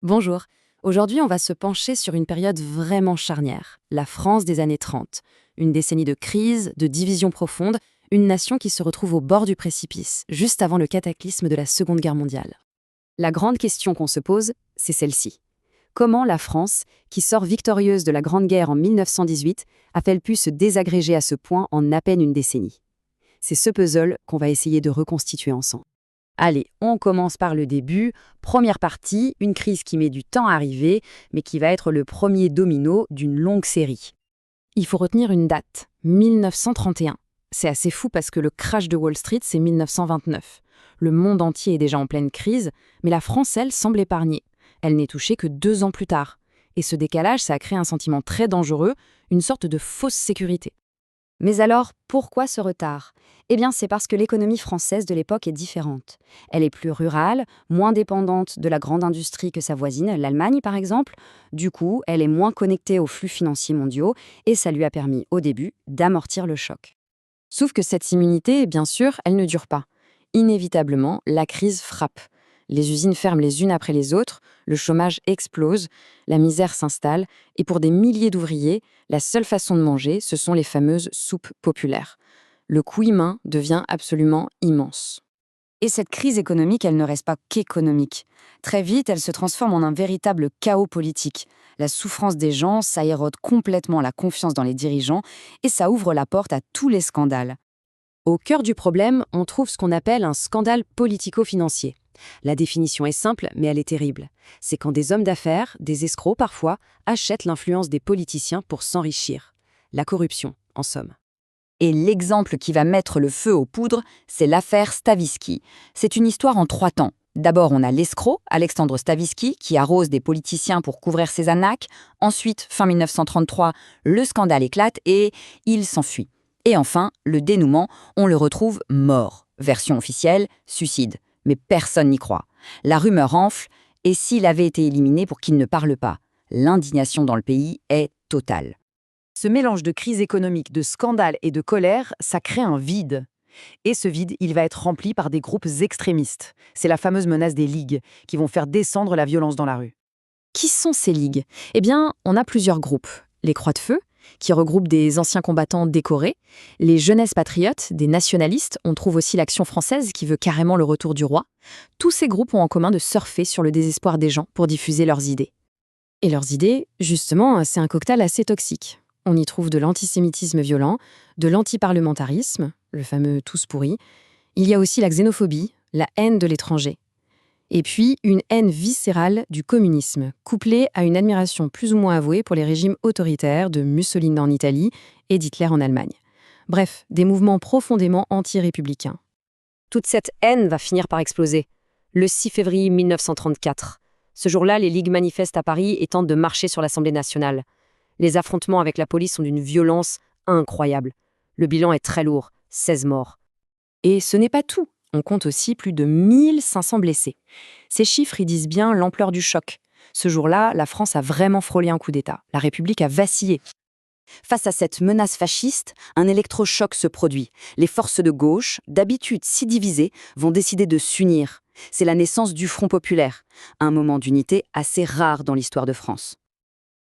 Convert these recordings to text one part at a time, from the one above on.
Bonjour. Aujourd'hui, on va se pencher sur une période vraiment charnière, la France des années 30. Une décennie de crise, de division profonde, une nation qui se retrouve au bord du précipice, juste avant le cataclysme de la Seconde Guerre mondiale. La grande question qu'on se pose, c'est celle-ci. Comment la France, qui sort victorieuse de la Grande Guerre en 1918, a-t-elle pu se désagréger à ce point en à peine une décennie? C'est ce puzzle qu'on va essayer de reconstituer ensemble. Allez, on commence par le début. Première partie, une crise qui met du temps à arriver, mais qui va être le premier domino d'une longue série. Il faut retenir une date, 1931. C'est assez fou parce que le crash de Wall Street, c'est 1929. Le monde entier est déjà en pleine crise, mais la France, elle, semble épargnée. Elle n'est touchée que 2 ans plus tard. Et ce décalage, ça a créé un sentiment très dangereux, une sorte de fausse sécurité. Mais alors, pourquoi ce retard? Eh bien, c'est parce que l'économie française de l'époque est différente. Elle est plus rurale, moins dépendante de la grande industrie que sa voisine, l'Allemagne par exemple. Du coup, elle est moins connectée aux flux financiers mondiaux et ça lui a permis, au début, d'amortir le choc. Sauf que cette immunité, bien sûr, elle ne dure pas. Inévitablement, la crise frappe. Les usines ferment les unes après les autres, le chômage explose, la misère s'installe, et pour des milliers d'ouvriers, la seule façon de manger, ce sont les fameuses soupes populaires. Le coût humain devient absolument immense. Et cette crise économique, elle ne reste pas qu'économique. Très vite, elle se transforme en un véritable chaos politique. La souffrance des gens, ça érode complètement la confiance dans les dirigeants, et ça ouvre la porte à tous les scandales. Au cœur du problème, on trouve ce qu'on appelle un scandale politico-financier. La définition est simple, mais elle est terrible. C'est quand des hommes d'affaires, des escrocs parfois, achètent l'influence des politiciens pour s'enrichir. La corruption, en somme. Et l'exemple qui va mettre le feu aux poudres, c'est l'affaire Stavisky. C'est une histoire en 3 temps. D'abord, on a l'escroc, Alexandre Stavisky, qui arrose des politiciens pour couvrir ses arnaques. Ensuite, fin 1933, le scandale éclate et il s'enfuit. Et enfin, le dénouement, on le retrouve mort. Version officielle, suicide. Mais personne n'y croit. La rumeur enfle, et s'il avait été éliminé pour qu'il ne parle pas? L'indignation dans le pays est totale. Ce mélange de crise économique, de scandale et de colère, ça crée un vide. Et ce vide, il va être rempli par des groupes extrémistes. C'est la fameuse menace des ligues, qui vont faire descendre la violence dans la rue. Qui sont ces ligues? Eh bien, on a plusieurs groupes. Les Croix de Feu, qui regroupent des anciens combattants décorés. Les Jeunesses patriotes, des nationalistes. On trouve aussi l'Action française, qui veut carrément le retour du roi. Tous ces groupes ont en commun de surfer sur le désespoir des gens pour diffuser leurs idées. Et leurs idées, justement, c'est un cocktail assez toxique. On y trouve de l'antisémitisme violent, de l'antiparlementarisme, le fameux tous pourris. Il y a aussi la xénophobie, la haine de l'étranger. Et puis, une haine viscérale du communisme, couplée à une admiration plus ou moins avouée pour les régimes autoritaires de Mussolini en Italie et d'Hitler en Allemagne. Bref, des mouvements profondément anti-républicains. Toute cette haine va finir par exploser. Le 6 février 1934. Ce jour-là, les ligues manifestent à Paris et tentent de marcher sur l'Assemblée nationale. Les affrontements avec la police sont d'une violence incroyable. Le bilan est très lourd, 16 morts. Et ce n'est pas tout. On compte aussi plus de 1500 blessés. Ces chiffres y disent bien l'ampleur du choc. Ce jour-là, la France a vraiment frôlé un coup d'État. La République a vacillé. Face à cette menace fasciste, un électrochoc se produit. Les forces de gauche, d'habitude si divisées, vont décider de s'unir. C'est la naissance du Front populaire, un moment d'unité assez rare dans l'histoire de France.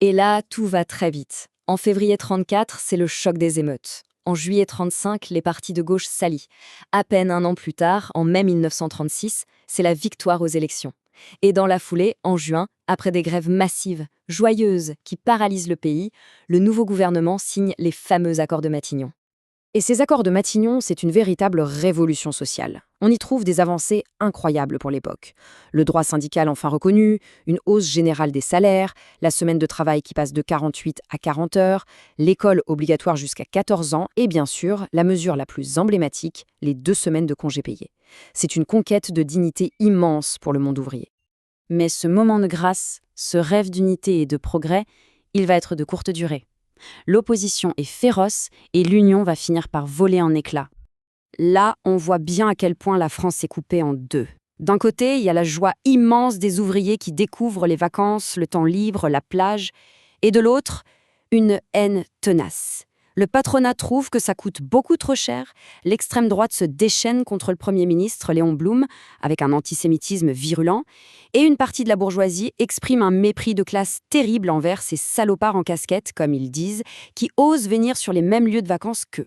Et là, tout va très vite. En février 34, c'est le choc des émeutes. En juillet 35, les partis de gauche s'allient. À peine un an plus tard, en mai 1936, c'est la victoire aux élections. Et dans la foulée, en juin, après des grèves massives, joyeuses, qui paralysent le pays, le nouveau gouvernement signe les fameux accords de Matignon. Et ces accords de Matignon, c'est une véritable révolution sociale. On y trouve des avancées incroyables pour l'époque. Le droit syndical enfin reconnu, une hausse générale des salaires, la semaine de travail qui passe de 48 à 40 heures, l'école obligatoire jusqu'à 14 ans et bien sûr, la mesure la plus emblématique, les 2 semaines de congés payés. C'est une conquête de dignité immense pour le monde ouvrier. Mais ce moment de grâce, ce rêve d'unité et de progrès, il va être de courte durée. L'opposition est féroce et l'union va finir par voler en éclats. Là, on voit bien à quel point la France est coupée en deux. D'un côté, il y a la joie immense des ouvriers qui découvrent les vacances, le temps libre, la plage, et de l'autre, une haine tenace. Le patronat trouve que ça coûte beaucoup trop cher, l'extrême droite se déchaîne contre le Premier ministre Léon Blum avec un antisémitisme virulent, et une partie de la bourgeoisie exprime un mépris de classe terrible envers ces salopards en casquette, comme ils disent, qui osent venir sur les mêmes lieux de vacances qu'eux.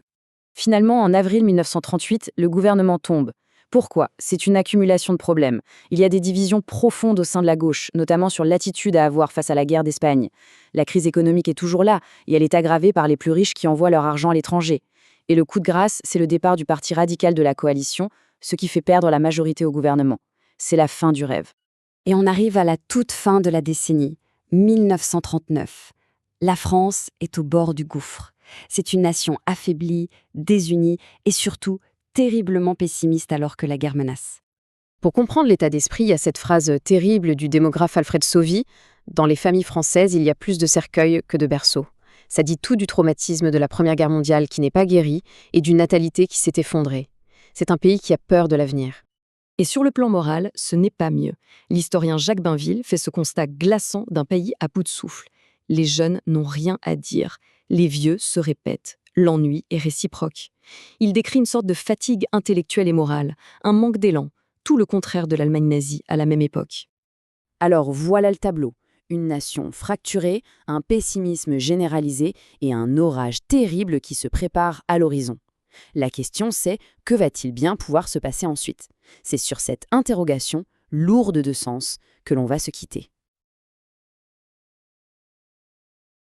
Finalement, en avril 1938, le gouvernement tombe. Pourquoi? C'est une accumulation de problèmes. Il y a des divisions profondes au sein de la gauche, notamment sur l'attitude à avoir face à la guerre d'Espagne. La crise économique est toujours là, et elle est aggravée par les plus riches qui envoient leur argent à l'étranger. Et le coup de grâce, c'est le départ du parti radical de la coalition, ce qui fait perdre la majorité au gouvernement. C'est la fin du rêve. Et on arrive à la toute fin de la décennie, 1939. La France est au bord du gouffre. C'est une nation affaiblie, désunie et surtout terriblement pessimiste alors que la guerre menace. Pour comprendre l'état d'esprit, il y a cette phrase terrible du démographe Alfred Sauvy: « Dans les familles françaises, il y a plus de cercueils que de berceaux ». Ça dit tout du traumatisme de la Première Guerre mondiale qui n'est pas guéri et d'une natalité qui s'est effondrée. C'est un pays qui a peur de l'avenir. Et sur le plan moral, ce n'est pas mieux. L'historien Jacques Bainville fait ce constat glaçant d'un pays à bout de souffle. Les jeunes n'ont rien à dire. Les vieux se répètent. L'ennui est réciproque. Il décrit une sorte de fatigue intellectuelle et morale, un manque d'élan, tout le contraire de l'Allemagne nazie à la même époque. Alors voilà le tableau. Une nation fracturée, un pessimisme généralisé et un orage terrible qui se prépare à l'horizon. La question c'est, que va-t-il bien pouvoir se passer ensuite? C'est sur cette interrogation, lourde de sens, que l'on va se quitter.